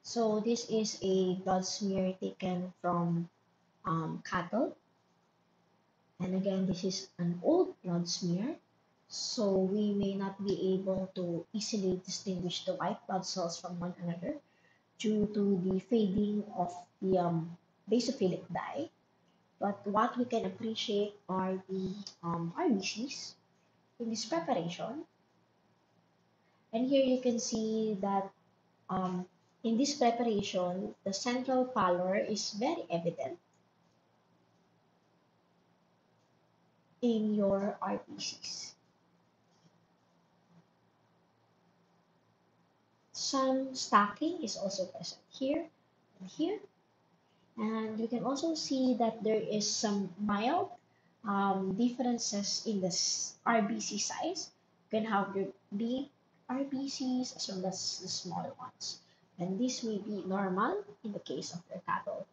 So this is a blood smear taken from cattle. And again, this is an old blood smear. So we may not be able to easily distinguish the white blood cells from one another due to the fading of the basophilic dye. But what we can appreciate are the RBCs in this preparation. And here you can see that um, in this preparation, the central pallor is very evident in your RBCs. Some stacking is also present here and here. And you can also see that there is some mild differences in the RBC size. You can have your big RBCs as well as the small ones. And this may be normal in the case of your cattle.